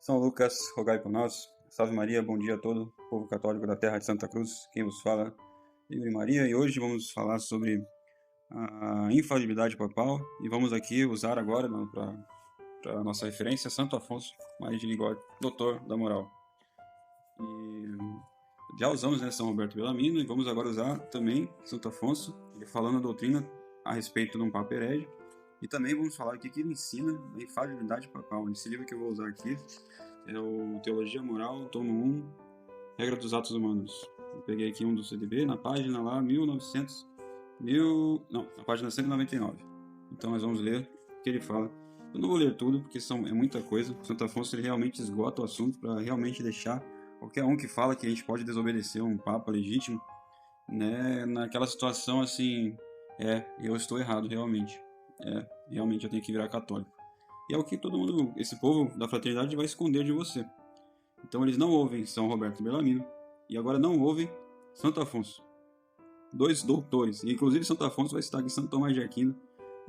São Lucas, rogai por nós. Salve Maria, bom dia a todo o povo católico da terra de Santa Cruz. Quem vos fala, Livre Maria, e hoje vamos falar sobre a infalibilidade papal e vamos aqui usar agora para a nossa referência Santo Afonso Maria de Ligório, doutor da moral. E já usamos, né, São Roberto Bellarmino, e vamos agora usar também Santo Afonso, ele falando a doutrina a respeito de um Papa herege. E também vamos falar aqui que ele ensina a infalibilidade papal. Esse livro que eu vou usar aqui é o Teologia Moral, tomo 1, Regra dos Atos Humanos. Eu peguei aqui um do CDB, na página lá, na página 199. Então nós vamos ler o que ele fala. Eu não vou ler tudo, porque é muita coisa. O Santo Afonso ele realmente esgota o assunto para realmente deixar qualquer um que fala que a gente pode desobedecer um Papa legítimo, né, naquela situação assim, eu estou errado realmente. Realmente eu tenho que virar católico. E é o que todo mundo, esse povo da fraternidade vai esconder de você. Então eles não ouvem São Roberto Bellarmino e agora não ouvem Santo Afonso. Dois doutores. E inclusive Santo Afonso vai citar aqui Santo Tomás de Aquino,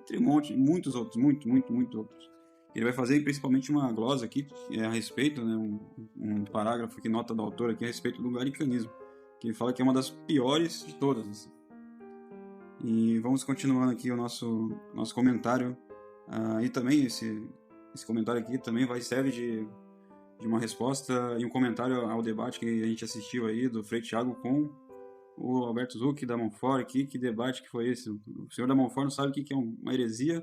entre muitos outros, muito outros. Ele vai fazer principalmente uma glosa aqui a respeito, né, um parágrafo que nota do autor aqui a respeito do galicanismo, que ele fala que é uma das piores de todas, assim. E vamos continuando aqui o nosso comentário. E também esse comentário aqui também serve de uma resposta e um comentário ao debate que a gente assistiu aí do Frei Tiago com o Alberto Zucchi da Montfort. Que debate que foi esse? O senhor da Montfort não sabe o que é uma heresia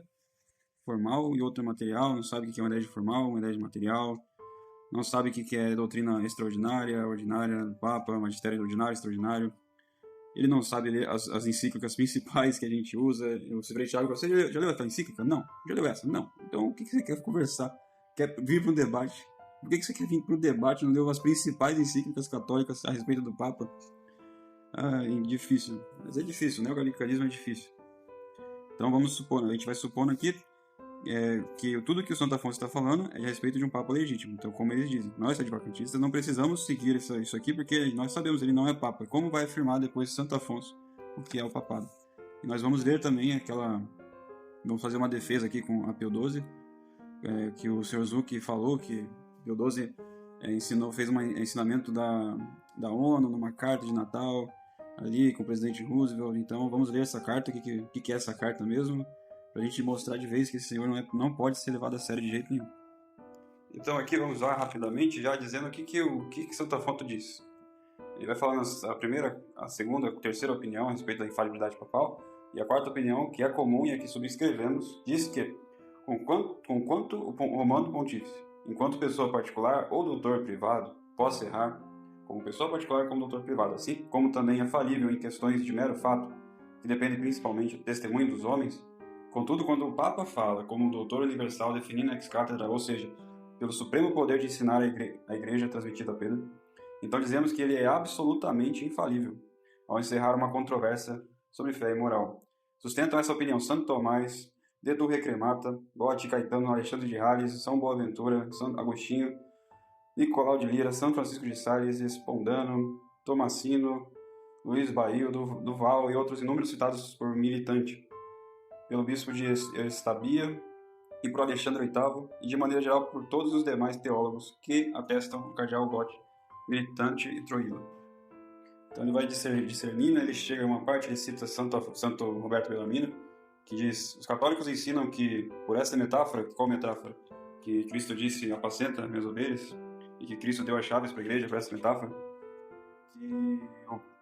formal e outra material, não sabe o que é uma herege formal, uma herege material, não sabe o que é doutrina extraordinária, ordinária, Papa, magistério ordinário, extraordinário. Ele não sabe ler as encíclicas principais que a gente usa. O Frei Tiago, você já leu essa encíclica? Não. Já leu essa? Não. Então, o que você quer conversar? Quer vir para um debate? Por que você quer vir para o debate e não leu as principais encíclicas católicas a respeito do Papa? Difícil. Mas é difícil, né? O galicanismo é difícil. Então, vamos supor, a gente vai supondo aqui que tudo que o Santo Afonso está falando é a respeito de um Papa legítimo. Então, como eles dizem, nós, advocatistas, não precisamos seguir isso aqui, porque nós sabemos, ele não é Papa. Como vai afirmar depois Santo Afonso o que é o papado? E nós vamos ler também vamos fazer uma defesa aqui com a Pio XII, que o Sr. Zucchi falou que Pio XII fez um ensinamento da ONU numa carta de Natal, ali com o presidente Roosevelt. Então, vamos ler essa carta, o que é essa carta mesmo, para a gente mostrar de vez que esse senhor não pode ser levado a sério de jeito nenhum. Então aqui vamos lá rapidamente, já dizendo o que Santo Afonso diz. Ele vai falando a primeira, a segunda, a terceira opinião a respeito da infalibilidade papal, e a quarta opinião, que é comum e a que subscrevemos, diz que, conquanto o Romano Pontífice, enquanto pessoa particular ou doutor privado, possa errar, como pessoa particular como doutor privado, assim como também é falível em questões de mero fato, que dependem principalmente do testemunho dos homens. Contudo, quando o Papa fala como doutor universal definindo ex cátedra, ou seja, pelo supremo poder de ensinar a Igreja transmitida a Pedro, então dizemos que ele é absolutamente infalível ao encerrar uma controvérsia sobre fé e moral. Sustentam essa opinião Santo Tomás, Dedu Recremata, Gotti, Caetano, Alexandre de Hales, São Boaventura, Santo Agostinho, Nicolau de Lira, São Francisco de Sales, Espondano, Tomasino, Luiz Baio, Duval e outros inúmeros citados por Militante, pelo bispo de Estabia e por Alexandre VIII, e de maneira geral por todos os demais teólogos que atestam o cardeal Gotti, Militante e Troilo. Então ele vai discernindo, ele chega a uma parte, ele cita Santo Roberto Bellarmino, que diz: os católicos ensinam que, por essa metáfora, qual metáfora? Que Cristo disse: apacenta minhas ovelhas, e que Cristo deu as chaves para a igreja, por essa metáfora, que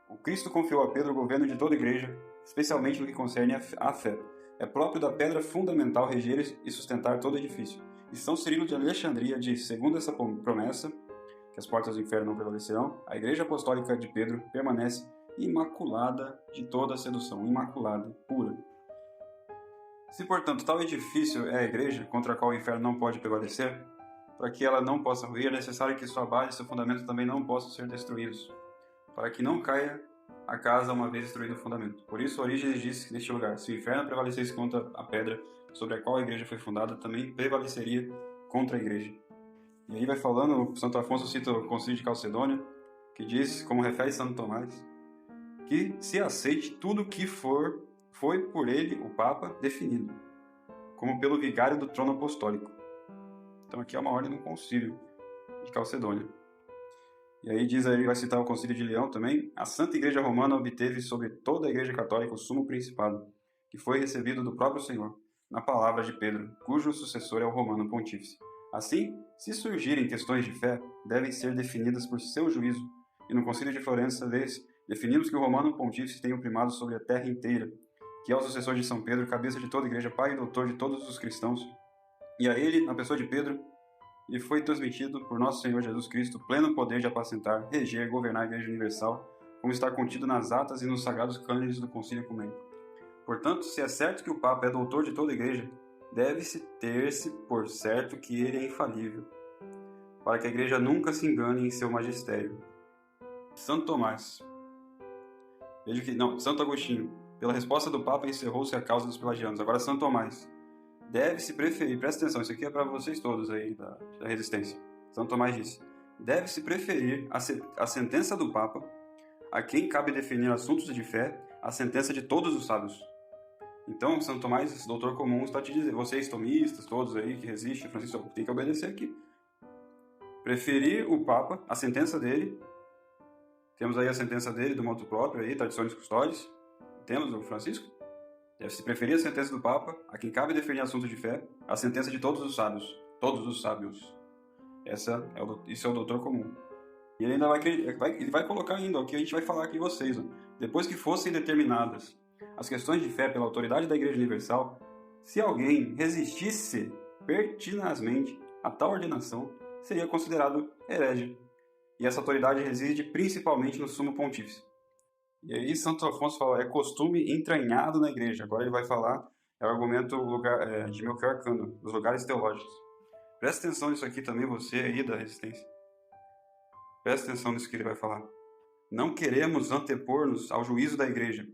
o Cristo confiou a Pedro o governo de toda a igreja, especialmente no que concerne à fé. É próprio da pedra fundamental reger e sustentar todo edifício. E São Cirilo de Alexandria diz: segundo essa promessa, que as portas do inferno não prevalecerão, a Igreja Apostólica de Pedro permanece imaculada de toda sedução, imaculada, pura. Se, portanto, tal edifício é a Igreja, contra a qual o inferno não pode prevalecer, para que ela não possa ruir, é necessário que sua base e seu fundamento também não possam ser destruídos, para que não caia a casa uma vez destruído o fundamento. Por isso, Orígenes disse que neste lugar, se o inferno prevalecesse contra a pedra sobre a qual a igreja foi fundada, também prevaleceria contra a igreja. E aí vai falando, Santo Afonso cita o Concílio de Calcedônia, que diz, como refere Santo Tomás, que se aceite tudo que foi por ele, o Papa, definido, como pelo vigário do trono apostólico. Então aqui é uma ordem do concílio. de Calcedônia. E aí diz aí, vai citar o Concílio de Leão também, a Santa Igreja Romana obteve sobre toda a Igreja Católica o sumo principado, que foi recebido do próprio Senhor, na palavra de Pedro, cujo sucessor é o Romano Pontífice. Assim, se surgirem questões de fé, devem ser definidas por seu juízo, e no Concílio de Florença definimos que o Romano Pontífice tem o primado sobre a terra inteira, que é o sucessor de São Pedro, cabeça de toda a Igreja, pai e doutor de todos os cristãos, e a ele, na pessoa de Pedro, lhe foi transmitido por nosso Senhor Jesus Cristo pleno poder de apacentar, reger, governar a Igreja Universal, como está contido nas atas e nos sagrados cânones do Concílio Ecumênico. Portanto, se é certo que o Papa é doutor de toda a Igreja, deve-se ter-se por certo que ele é infalível, para que a Igreja nunca se engane em seu magistério. Santo Tomás. Veja que, não, Santo Agostinho. Pela resposta do Papa encerrou-se a causa dos pelagianos. Agora Santo Tomás. Deve-se preferir, presta atenção, isso aqui é para vocês todos aí da resistência. Santo Tomás disse: deve-se preferir a sentença do Papa, a quem cabe definir assuntos de fé, a sentença de todos os sábios. Então, Santo Tomás, doutor comum, está te dizendo, vocês tomistas, todos aí que resistem, Francisco, tem que obedecer aqui. Preferir o Papa, a sentença dele. Temos aí a sentença dele, do motu próprio, aí, Traditionis Custodes. Temos o Francisco. Deve-se preferir a sentença do Papa, a quem cabe definir assuntos de fé, a sentença de todos os sábios. Todos os sábios. Isso é o doutor comum. E ele ainda vai colocar ainda o que a gente vai falar aqui vocês. Ó. Depois que fossem determinadas as questões de fé pela autoridade da Igreja Universal, se alguém resistisse pertinazmente a tal ordenação, seria considerado herege. E essa autoridade reside principalmente no Sumo Pontífice. E aí Santo Afonso fala, é costume entranhado na Igreja. Agora ele vai falar, é o argumento de Melchior Cano, dos lugares teológicos. Presta atenção nisso aqui também, você aí da resistência. Presta atenção nisso que ele vai falar. Não queremos antepor-nos ao juízo da Igreja.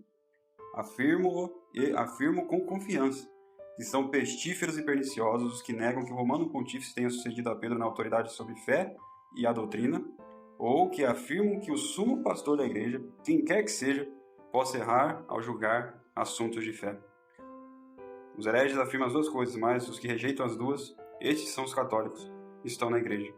Afirmo com confiança que são pestíferos e perniciosos os que negam que o Romano Pontífice tenha sucedido a Pedro na autoridade sobre fé e a doutrina, ou que afirmam que o sumo pastor da Igreja, quem quer que seja, possa errar ao julgar assuntos de fé. Os hereges afirmam as duas coisas, mas os que rejeitam as duas, estes são os católicos, estão na Igreja.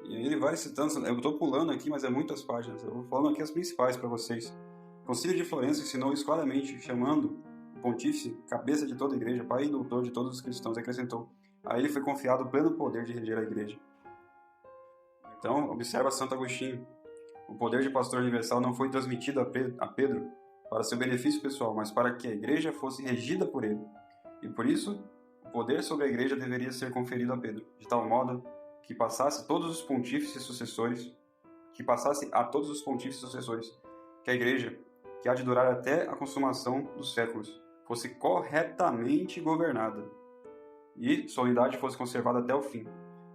E ele vai citando, eu estou pulando aqui, mas é muitas páginas, eu vou falando aqui as principais para vocês. O Concílio de Florença ensinou isso claramente, chamando o pontífice, cabeça de toda a Igreja, pai e doutor de todos os cristãos, e acrescentou, a ele foi confiado o pleno poder de reger a Igreja. Então, observa Santo Agostinho. O poder de pastor universal não foi transmitido a Pedro para seu benefício pessoal, mas para que a Igreja fosse regida por ele. E por isso, o poder sobre a Igreja deveria ser conferido a Pedro, de tal modo que passasse a todos os pontífices sucessores, que a Igreja, que há de durar até a consumação dos séculos, fosse corretamente governada e sua unidade fosse conservada até o fim.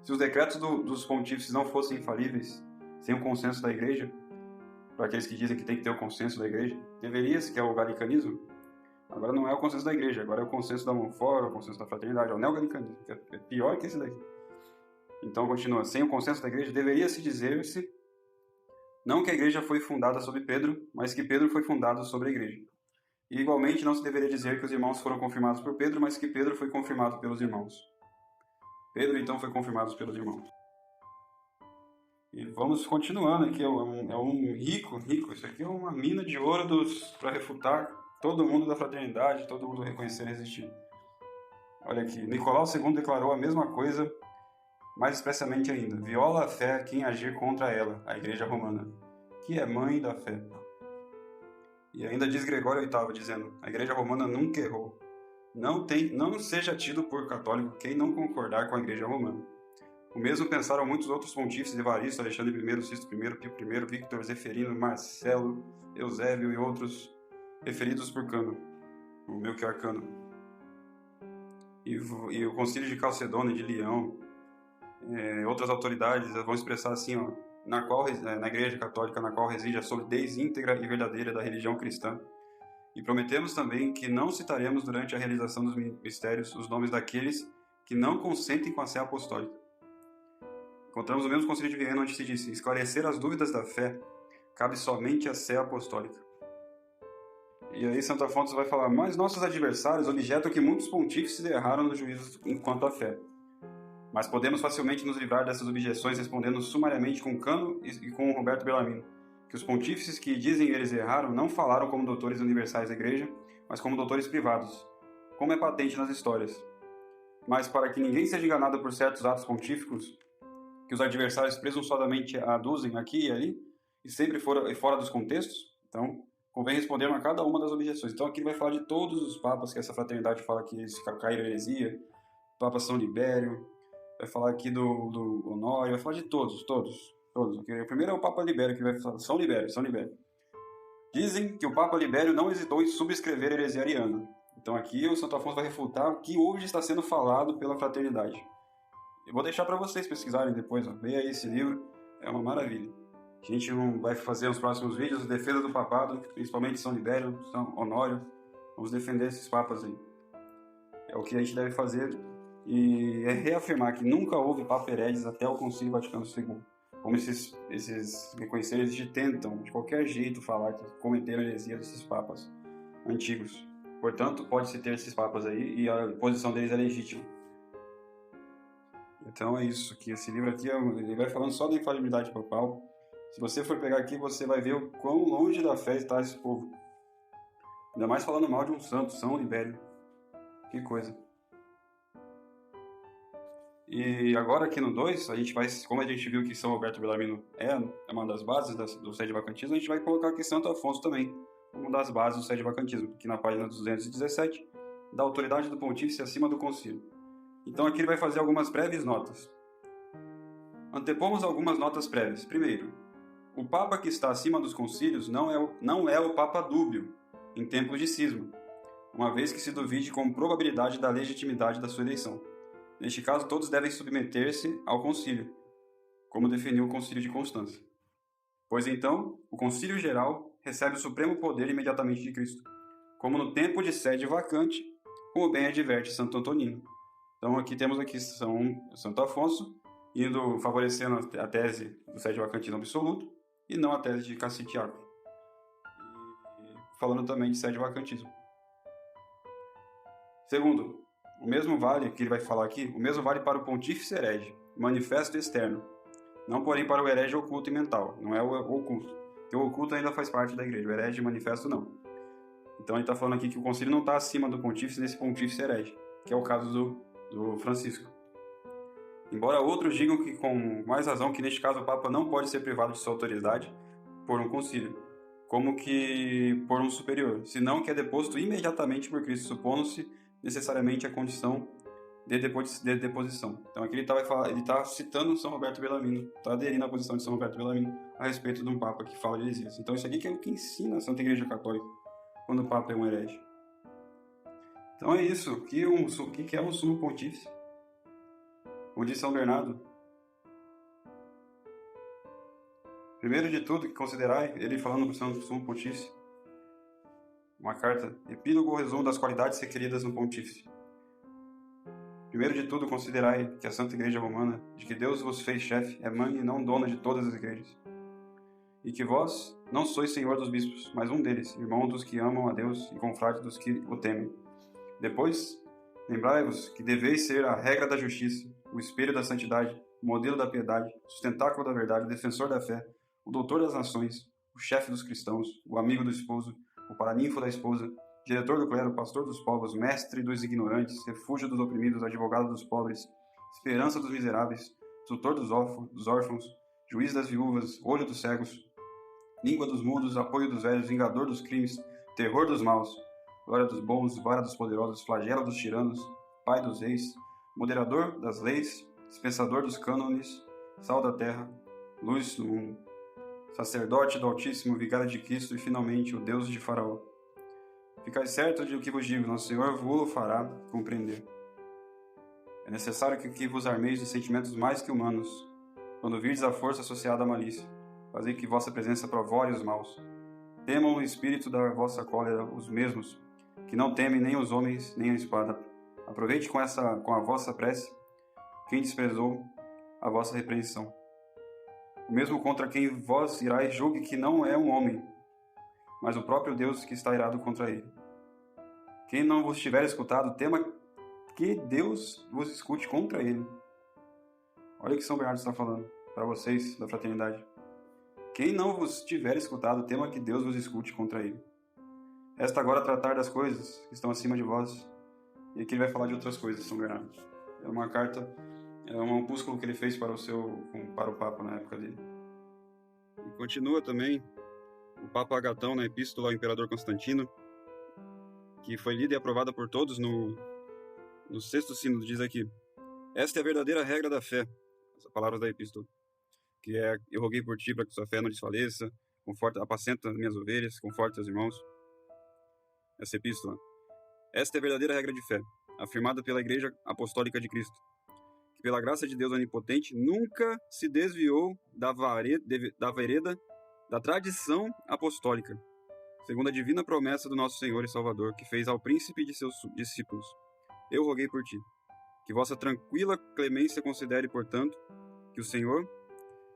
Se os decretos dos pontífices não fossem infalíveis, sem o consenso da Igreja, para aqueles que dizem que tem que ter o consenso da Igreja, deveria-se, que é o galicanismo, agora não é o consenso da Igreja, agora é o consenso da Monfort, o consenso da Fraternidade, é o neogalicanismo, que é pior que esse daqui. Então, continua, sem o consenso da Igreja, deveria-se dizer-se não que a Igreja foi fundada sobre Pedro, mas que Pedro foi fundado sobre a Igreja. E, igualmente, não se deveria dizer que os irmãos foram confirmados por Pedro, mas que Pedro foi confirmado pelos irmãos. Pedro, então, foi confirmado pelos irmãos. E vamos continuando aqui, é um rico, isso aqui é uma mina de ouro para refutar todo mundo da fraternidade, todo mundo reconhecer e resistir. Olha aqui, Nicolau II declarou a mesma coisa, mais expressamente ainda, viola a fé quem agir contra ela, a Igreja Romana, que é mãe da fé. E ainda diz Gregório VIII, dizendo, a Igreja Romana nunca errou. Não seja tido por católico quem não concordar com a Igreja Romana. O mesmo pensaram muitos outros pontífices, Evaristo, Alexandre I, Sisto I, Pio I, Victor, Zeferino, Marcelo, Eusébio e outros referidos por Cano, o Melchior Cano. E o Concílio de Calcedônia, de Leão, outras autoridades vão expressar assim, ó, na Igreja Católica, na qual reside a solidez íntegra e verdadeira da religião cristã. E prometemos também que não citaremos durante a realização dos mistérios os nomes daqueles que não consentem com a sé apostólica. Encontramos o mesmo Concílio de Viena, onde se disse, esclarecer as dúvidas da fé cabe somente à sé apostólica. E aí Santo Afonso vai falar, mas nossos adversários objetam que muitos pontífices erraram no juízo enquanto à fé. Mas podemos facilmente nos livrar dessas objeções respondendo sumariamente com Cano e com Roberto Bellarmino, que os pontífices que dizem eles erraram não falaram como doutores universais da Igreja, mas como doutores privados, como é patente nas histórias. Mas para que ninguém seja enganado por certos atos pontíficos, que os adversários presunçosamente aduzem aqui e ali, e sempre fora dos contextos, então convém responder a cada uma das objeções. Então aqui ele vai falar de todos os papas que essa fraternidade fala que eles caíram em heresia, Papa São Libério, vai falar aqui do Honório, vai falar de todos. O primeiro é o Papa Libério, que vai falar São Libério. Dizem que o Papa Libério não hesitou em subscrever a heresia ariana. Então aqui o Santo Afonso vai refutar o que hoje está sendo falado pela fraternidade. Eu vou deixar para vocês pesquisarem depois, leia aí esse livro, é uma maravilha. A gente vai fazer nos próximos vídeos defesa do papado, principalmente São Libério, São Honório. Vamos defender esses papas aí. É o que a gente deve fazer e é reafirmar que nunca houve papa hereges até o Concílio Vaticano II. Como esses reconhecedores tentam de qualquer jeito falar que cometeram heresia desses papas antigos. Portanto, pode-se ter esses papas aí e a posição deles é legítima. Então é isso, que esse livro aqui ele vai falando só da infalibilidade papal. Se você for pegar aqui, você vai ver o quão longe da fé está esse povo. Ainda mais falando mal de um santo, São Libério. Que coisa. E agora aqui no 2, a gente vai, como a gente viu que São Roberto Bellarmino é uma das bases do sede-vacantismo, a gente vai colocar aqui Santo Afonso também, uma das bases do sede-vacantismo, aqui na página 217, da autoridade do pontífice acima do concílio. Então aqui ele vai fazer algumas breves notas. Antepomos algumas notas prévias. Primeiro, o Papa que está acima dos concílios não é o Papa dúbio, em tempos de cisma, uma vez que se duvide com probabilidade da legitimidade da sua eleição. Neste caso, todos devem submeter-se ao concílio, como definiu o Concílio de Constança. Pois então, o Concílio Geral recebe o supremo poder imediatamente de Cristo, como no tempo de sede vacante, como bem adverte Santo Antonino. Então aqui temos Santo Afonso, favorecendo a tese do sede-vacantismo absoluto e não a tese de Cassitiaco. E falando também de sede-vacantismo. Segundo, o mesmo vale, que ele vai falar aqui, o mesmo vale para o pontífice herege, manifesto externo. Não, porém, para o herege oculto e mental. Não é o oculto. Porque o oculto ainda faz parte da igreja. O herege manifesto, não. Então, ele está falando aqui que o concílio não está acima do pontífice nesse pontífice herege, que é o caso do Francisco. Embora outros digam que, com mais razão, que neste caso o Papa não pode ser privado de sua autoridade por um concílio, como que por um superior, senão que é deposto imediatamente por Cristo, supondo-se necessariamente a condição de deposição. Então aqui ele está citando São Roberto Bellarmino, está aderindo à posição de São Roberto Bellarmino a respeito de um Papa que fala de heresias. Então isso aqui que é o que ensina a Santa Igreja Católica quando o Papa é um herege. Então é isso. O que é um sumo pontífice? Como diz São Bernardo, primeiro de tudo, que considerai, ele falando para o sumo pontífice, uma carta, epílogo ou resumo das qualidades requeridas no pontífice. Primeiro de tudo, considerai que a Santa Igreja Romana, de que Deus vos fez chefe, é mãe e não dona de todas as igrejas. E que vós não sois senhor dos bispos, mas um deles, irmão dos que amam a Deus e confrade dos que o temem. Depois, lembrai-vos que deveis ser a regra da justiça, o espelho da santidade, o modelo da piedade, o sustentáculo da verdade, o defensor da fé, o doutor das nações, o chefe dos cristãos, o amigo do esposo, o paraninfo da esposa, diretor do clero, pastor dos povos, mestre dos ignorantes, refúgio dos oprimidos, advogado dos pobres, esperança dos miseráveis, tutor dos órfãos, juiz das viúvas, olho dos cegos, língua dos mudos, apoio dos velhos, vingador dos crimes, terror dos maus, glória dos bons, vara dos poderosos, flagelo dos tiranos, pai dos reis, moderador das leis, dispensador dos cânones, sal da terra, luz do mundo, sacerdote do Altíssimo, vigário de Cristo e, finalmente, o Deus de Faraó. Ficai certo de o que vos digo, nosso Senhor vos fará compreender. É necessário que vos armeis de sentimentos mais que humanos, quando virdes a força associada à malícia. Fazei que vossa presença provore os maus. Temam o espírito da vossa cólera os mesmos, que não temem nem os homens, nem a espada. Aproveite com a vossa prece quem desprezou a vossa repreensão. O mesmo contra quem vós irais julgue que não é um homem, mas o próprio Deus que está irado contra ele. Quem não vos tiver escutado, tema que Deus vos escute contra ele. Olha o que São Bernardo está falando para vocês da fraternidade. Quem não vos tiver escutado, tema que Deus vos escute contra ele. Resta agora tratar das coisas que estão acima de vós. E aqui ele vai falar de outras coisas, São Bernardo. É uma carta, é um opúsculo que ele fez para o Papa na época dele. E continua também o Papa Agatão na Epístola ao Imperador Constantino, que foi lida e aprovada por todos no sexto sínodo, diz aqui: esta é a verdadeira regra da fé, as palavras da Epístola, que é: eu roguei por ti para que sua fé não desfaleça, apacenta as minhas ovelhas, conforta os irmãos. Essa Epístola. Esta é a verdadeira regra de fé, afirmada pela Igreja Apostólica de Cristo, que pela graça de Deus onipotente nunca se desviou da vereda da tradição apostólica, segundo a divina promessa do nosso Senhor e Salvador, que fez ao príncipe de seus discípulos: eu roguei por ti. Que vossa tranquila clemência considere, portanto, que o Senhor,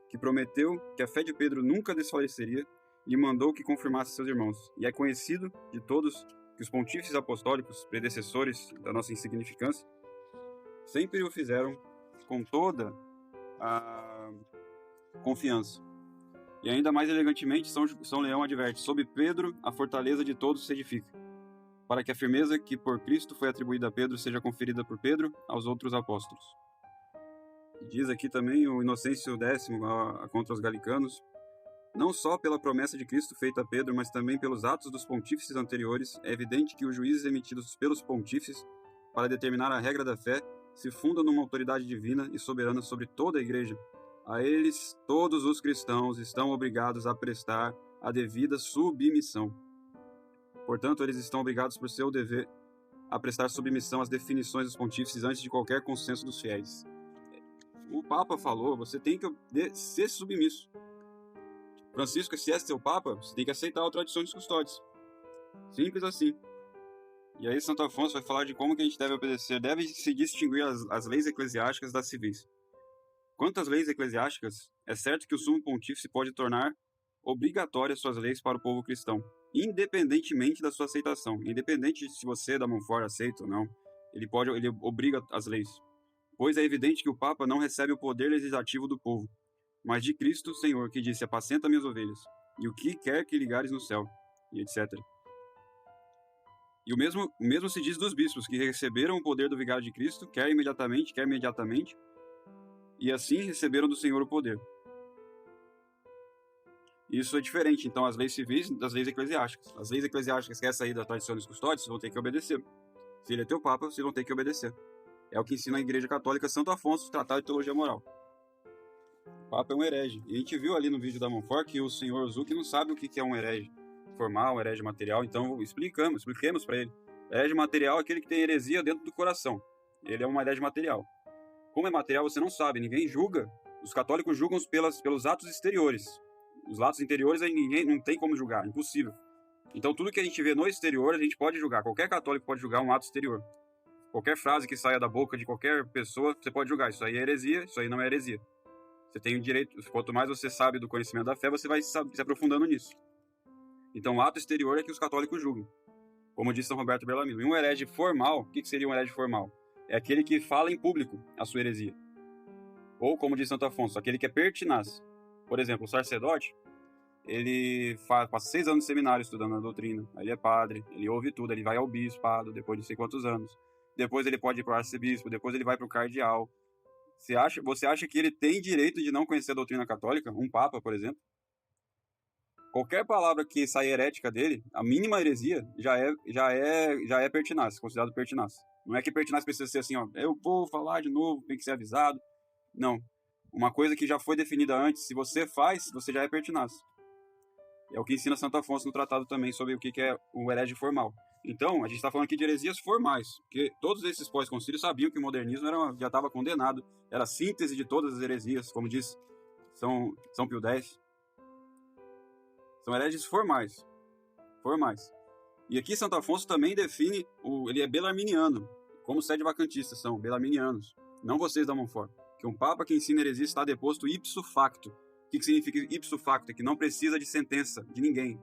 que prometeu que a fé de Pedro nunca desfaleceria, lhe mandou que confirmasse seus irmãos. E é conhecido de todos que os pontífices apostólicos, predecessores da nossa insignificância, sempre o fizeram com toda a confiança. E ainda mais elegantemente, São Leão adverte: sob Pedro a fortaleza de todos se edifica, para que a firmeza que por Cristo foi atribuída a Pedro seja conferida por Pedro aos outros apóstolos. Diz aqui também o Inocêncio X contra os galicanos: não só pela promessa de Cristo feita a Pedro, mas também pelos atos dos pontífices anteriores, é evidente que os juízes emitidos pelos pontífices para determinar a regra da fé se fundam numa autoridade divina e soberana sobre toda a Igreja. A eles, todos os cristãos estão obrigados a prestar a devida submissão. Portanto, eles estão obrigados por seu dever a prestar submissão às definições dos pontífices antes de qualquer consenso dos fiéis. O Papa falou: você tem que ser submisso. Francisco, se é seu Papa, você tem que aceitar a tradição dos custódios. Simples assim. E aí Santo Afonso vai falar de como que a gente deve obedecer. Deve se distinguir as leis eclesiásticas das civis. Quanto às leis eclesiásticas, é certo que o Sumo Pontífice pode tornar obrigatórias suas leis para o povo cristão, independentemente da sua aceitação. Independente de se você da Montfort aceita ou não, ele obriga as leis. Pois é evidente que o Papa não recebe o poder legislativo do povo, mas de Cristo, Senhor, que disse: apacenta minhas ovelhas, e o que quer que ligares no céu, e etc. E o mesmo se diz dos bispos, que receberam o poder do vigário de Cristo, quer imediatamente, e assim receberam do Senhor o poder. Isso é diferente, então, as leis civis das leis eclesiásticas. As leis eclesiásticas querem sair da tradição dos custódios, vocês vão ter que obedecer. Se ele é teu Papa, vocês vão ter que obedecer. É o que ensina a Igreja Católica Santo Afonso, Tratado de Teologia Moral. O Papa é um herege. E a gente viu ali no vídeo da Montfort que o senhor Zucchi não sabe o que é um herege formal, um herege material, então expliquemos para ele. Herege material é aquele que tem heresia dentro do coração. Ele é um herege material. Como é material, você não sabe, ninguém julga. Os católicos julgam pelos atos exteriores. Os atos interiores aí ninguém não tem como julgar, impossível. Então tudo que a gente vê no exterior, a gente pode julgar. Qualquer católico pode julgar um ato exterior. Qualquer frase que saia da boca de qualquer pessoa, você pode julgar. Isso aí é heresia, isso aí não é heresia. Você tem o direito, quanto mais você sabe do conhecimento da fé, você vai se aprofundando nisso. Então o ato exterior é que os católicos julgam. Como diz São Roberto Bellarmino. E um herege formal, o que seria um herege formal? É aquele que fala em público a sua heresia. Ou, como diz Santo Afonso, aquele que é pertinaz. Por exemplo, o sacerdote, ele passa 6 anos de seminário estudando a doutrina. Aí ele é padre, ele ouve tudo, ele vai ao bispado depois de não sei quantos anos. Depois ele pode ir para o arcebispo, depois ele vai para o cardeal. Você acha que ele tem direito de não conhecer a doutrina católica? Um papa, por exemplo? Qualquer palavra que saia herética dele, a mínima heresia, já é pertinaz, considerado pertinaz. Não é que pertinaz precisa ser assim, ó, eu vou falar de novo, tem que ser avisado. Não. Uma coisa que já foi definida antes, se você faz, você já é pertinaz. É o que ensina Santo Afonso no tratado também sobre o que é o herege formal. Então, a gente está falando aqui de heresias formais, porque todos esses pós-concílios sabiam que o modernismo já estava condenado, era a síntese de todas as heresias, como diz São Pio X. São hereges formais. E aqui Santo Afonso também define, ele é belarminiano, como sede vacantistas são, belarminianos, não vocês da Montfort, que um papa que ensina heresia está deposto ipso facto. O que significa ipso facto? É que não precisa de sentença de ninguém.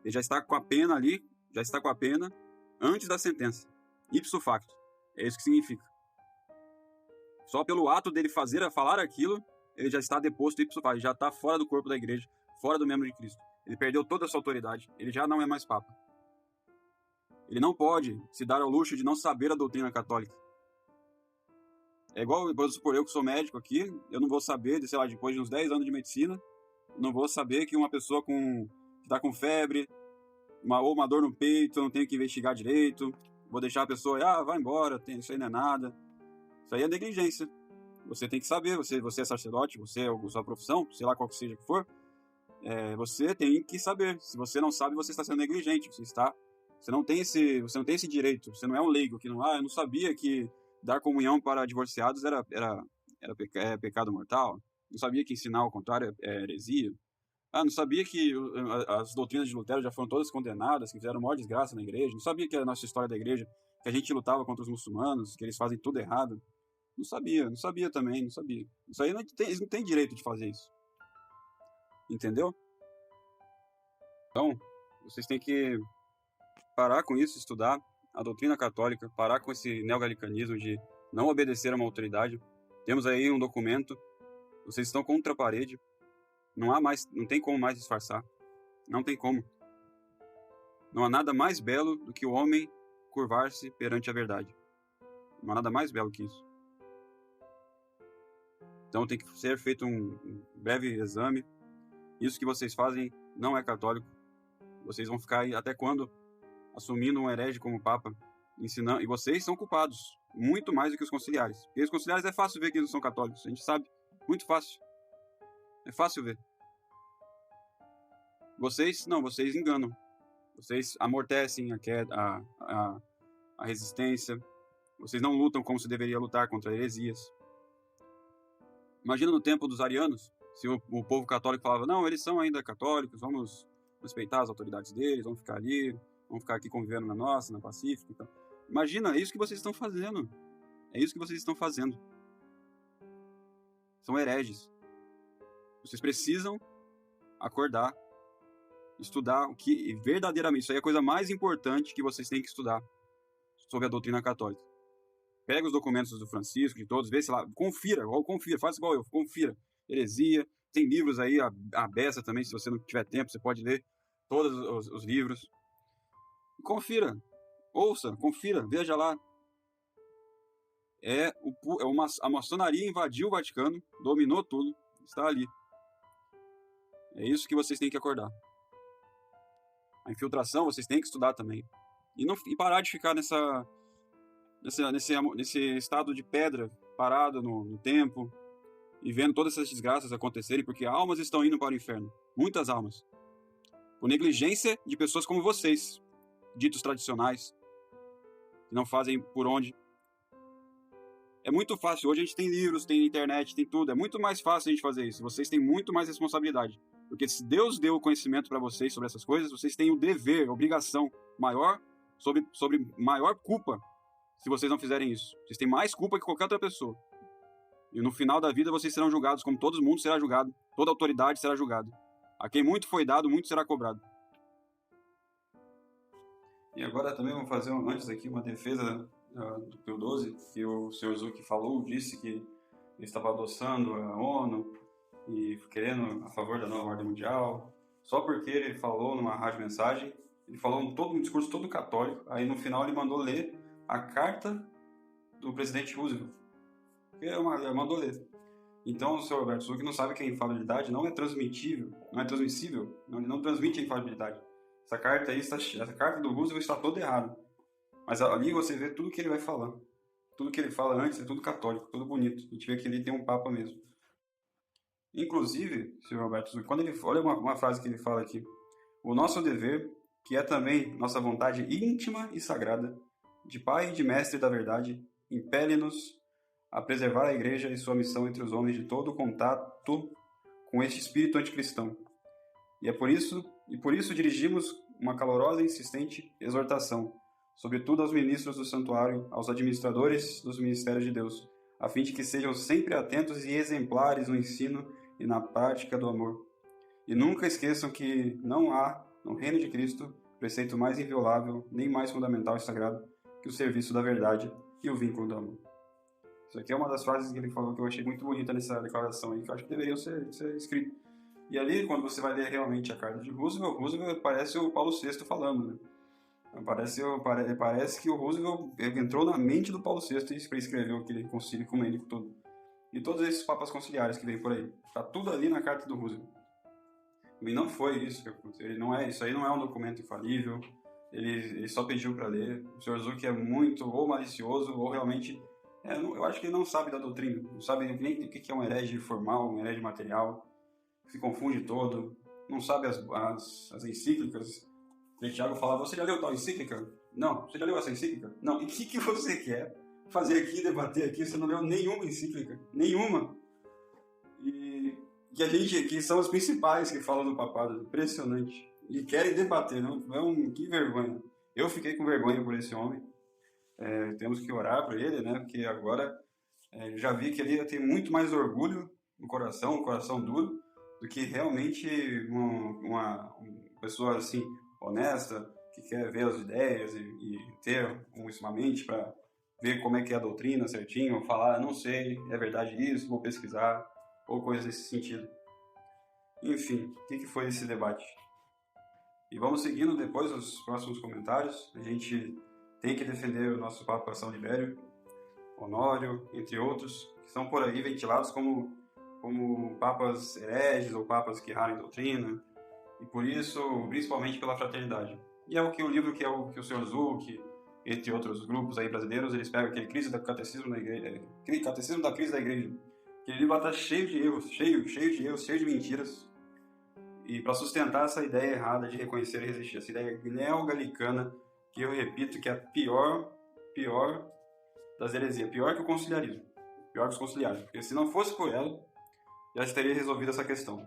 Ele já está com a pena ali, antes da sentença. Ipso facto. É isso que significa. Só pelo ato dele falar aquilo, ele já está deposto ipso facto, já está fora do corpo da igreja, fora do membro de Cristo. Ele perdeu toda a sua autoridade, ele já não é mais papa. Ele não pode se dar ao luxo de não saber a doutrina católica. É igual, vou supor, eu que sou médico aqui, eu não vou saber, sei lá, depois de uns 10 anos de medicina, não vou saber que uma pessoa que está com febre, ou uma dor no peito, eu não tenho que investigar direito, vou deixar a pessoa, vai embora, isso aí não é nada. Isso aí é negligência. Você tem que saber, você é sacerdote, você é a sua profissão, sei lá qual que seja que for, você tem que saber. Se você não sabe, você está sendo negligente, você não tem esse direito, você não é um leigo, que eu não sabia que dar comunhão para divorciados era pecado mortal, não sabia que ensinar ao contrário é heresia, não sabia que as doutrinas de Lutero já foram todas condenadas, que fizeram maior desgraça na igreja, não sabia que a nossa história da igreja, que a gente lutava contra os muçulmanos, que eles fazem tudo errado. Não sabia também. Isso aí eles não têm direito de fazer isso. Entendeu? Então, vocês têm que parar com isso, estudar a doutrina católica, parar com esse neogalicanismo de não obedecer a uma autoridade. Temos aí um documento, vocês estão contra a parede, não tem como mais disfarçar. Não tem como. Não há nada mais belo do que o homem curvar-se perante a verdade. Não há nada mais belo que isso. Então tem que ser feito um breve exame. Isso que vocês fazem não é católico. Vocês vão ficar aí até quando assumindo um herege como papa, ensinando, e vocês são culpados, muito mais do que os conciliares. Porque os conciliares é fácil ver que eles não são católicos, a gente sabe, muito fácil. É fácil ver. Vocês enganam. Vocês amortecem a resistência. Vocês não lutam como se deveria lutar contra heresias. Imagina no tempo dos arianos, se o povo católico falava, não, eles são ainda católicos, vamos respeitar as autoridades deles, vamos ficar aqui convivendo na nossa, na pacífica. Então. Imagina, é isso que vocês estão fazendo. É isso que vocês estão fazendo. São hereges. Vocês precisam acordar, estudar o que verdadeiramente, isso aí é a coisa mais importante que vocês têm que estudar sobre a doutrina católica. Pega os documentos do Francisco, de todos, vê se lá, confira, faz igual eu, confira. Heresia, tem livros aí, a beça também, se você não tiver tempo, você pode ler todos os livros. Confira, ouça, confira, veja lá. A maçonaria invadiu o Vaticano, dominou tudo, está ali. É isso que vocês têm que acordar. A infiltração vocês têm que estudar também. E parar de ficar nesse estado de pedra, parado no tempo, e vendo todas essas desgraças acontecerem, porque almas estão indo para o inferno. Muitas almas. Por negligência de pessoas como vocês, ditos tradicionais, que não fazem por onde. É muito fácil. Hoje a gente tem livros, tem internet, tem tudo. É muito mais fácil a gente fazer isso. Vocês têm muito mais responsabilidade. Porque se Deus deu o conhecimento para vocês sobre essas coisas, vocês têm o dever, a obrigação maior, sobre maior culpa, se vocês não fizerem isso. Vocês têm mais culpa que qualquer outra pessoa. E no final da vida vocês serão julgados, como todo mundo será julgado. Toda autoridade será julgada. A quem muito foi dado, muito será cobrado. E agora também vamos fazer antes aqui uma defesa do Pio XII, que o Sr. Zucchi disse que ele estava adoçando a ONU e querendo a favor da nova ordem mundial, só porque ele falou numa rádio mensagem, ele falou um discurso todo católico, aí no final ele mandou ler a carta do presidente Roosevelt, que ele mandou ler. Então o Sr. Roberto Zucchi não sabe que a infalibilidade não é transmissível, ele não transmite a infalibilidade. Essa carta do Roosevelt está toda errada. Mas ali você vê tudo que ele vai falar. Tudo que ele fala antes é tudo católico, tudo bonito. A gente vê que ele tem um papa mesmo. Inclusive, Sr. Roberto Zucchi, olha uma frase que ele fala aqui. O nosso dever, que é também nossa vontade íntima e sagrada, de Pai e de Mestre da verdade, impele-nos a preservar a Igreja e sua missão entre os homens de todo contato com este espírito anticristão. E por isso dirigimos uma calorosa e insistente exortação, sobretudo aos ministros do santuário, aos administradores dos ministérios de Deus, a fim de que sejam sempre atentos e exemplares no ensino e na prática do amor. E nunca esqueçam que não há, no reino de Cristo, preceito mais inviolável, nem mais fundamental e sagrado que o serviço da verdade e o vínculo do amor. Isso aqui é uma das frases que ele falou que eu achei muito bonita nessa declaração aí, que eu acho que deveriam ser escritas. E ali, quando você vai ler realmente a carta de Roosevelt parece o Paulo VI falando, né? Parece que o Roosevelt entrou na mente do Paulo VI para escrever aquele concílio ecumênico todo. E todos esses papas conciliares que vem por aí. Tá tudo ali na carta do Roosevelt. E não foi isso que aconteceu. Isso aí não é um documento infalível. Ele só pediu para ler. O Sr. Zuck é muito ou malicioso ou realmente... eu acho que ele não sabe da doutrina. Não sabe nem o que é um herege formal, um herege material. Se confunde todo. Não sabe as encíclicas. E Tiago falava, você já leu tal encíclica? Não. Você já leu essa encíclica? Não. E o que você quer fazer aqui, debater aqui? Você não leu nenhuma encíclica. Nenhuma. E que são os principais que falam do papado. Impressionante. E querem debater, não? Que vergonha. Eu fiquei com vergonha por esse homem. Temos que orar por ele, né? Porque agora já vi que ele tem muito mais orgulho no coração, um coração duro, do que realmente uma pessoa assim honesta, que quer ver as ideias e ter uma mente para ver como é que é a doutrina certinho, falar, não sei, é verdade isso, vou pesquisar, ou coisas desse sentido. Enfim, o que foi esse debate? E vamos seguindo depois os próximos comentários. A gente tem que defender o nosso Papa São Libério, Honório, entre outros, que são por aí ventilados como papas hereges ou papas que erraram em doutrina, e por isso, principalmente pela fraternidade. E é o livro que o Sr. Zuck, entre outros grupos aí brasileiros, eles pegam aquele Catecismo da Igreja, aquele Catecismo da Crise da Igreja. Aquele livro está cheio de erros, cheio de erros, cheio de mentiras. E para sustentar essa ideia errada de reconhecer e resistir, essa ideia neogalicana, que eu repito que é a pior das heresias, pior que o conciliarismo, pior que os conciliares, porque se não fosse por ela, já teria resolvido essa questão.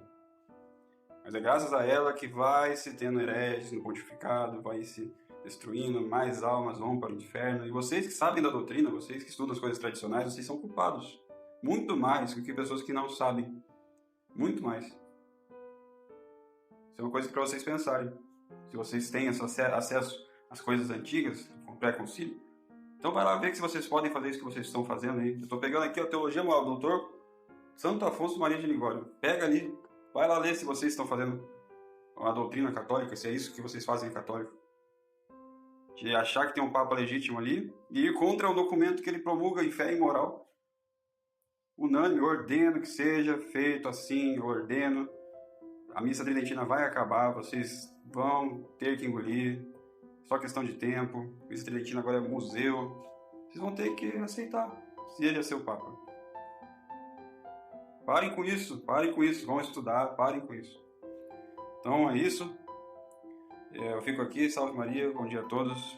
Mas é graças a ela que vai se tendo hereges no pontificado, vai se destruindo, mais almas vão para o inferno. E vocês que sabem da doutrina, vocês que estudam as coisas tradicionais, vocês são culpados. Muito mais do que pessoas que não sabem. Muito mais. Isso é uma coisa para vocês pensarem. Se vocês têm acesso às coisas antigas, com pré-concílio, então vai lá ver se vocês podem fazer isso que vocês estão fazendo aí. Eu estou pegando aqui a Teologia Moral do Doutor Santo Afonso Maria de Ligório. Pega ali, vai lá ler se vocês estão fazendo a doutrina católica, se é isso que vocês fazem em católico. De achar que tem um Papa legítimo ali e ir contra o documento que ele promulga em fé e moral. Unânime, ordeno que seja feito assim, eu ordeno. A missa tridentina vai acabar, vocês vão ter que engolir. Só questão de tempo. A missa tridentina agora é museu. Vocês vão ter que aceitar, se ele é seu Papa. Parem com isso, vão estudar, parem com isso. Então é isso. Eu fico aqui, salve Maria, bom dia a todos.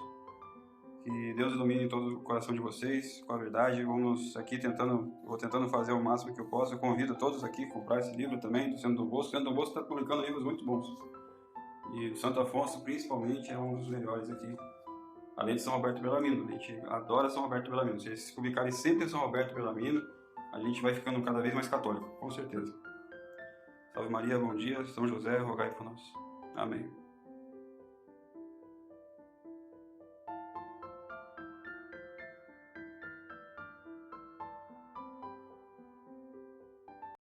Que Deus ilumine todo o coração de vocês com a verdade. Vamos aqui vou tentando fazer o máximo que eu posso. Eu convido todos aqui a comprar esse livro também, do Centro do Bosco. O Centro do Bosco está publicando livros muito bons. E o Santo Afonso, principalmente, é um dos melhores aqui. Além de São Roberto Bellarmino. A gente adora São Roberto Bellarmino. Se eles publicarem sempre São Roberto Bellarmino, a gente vai ficando cada vez mais católico, com certeza. Salve Maria, bom dia. São José, rogai por nós. Amém.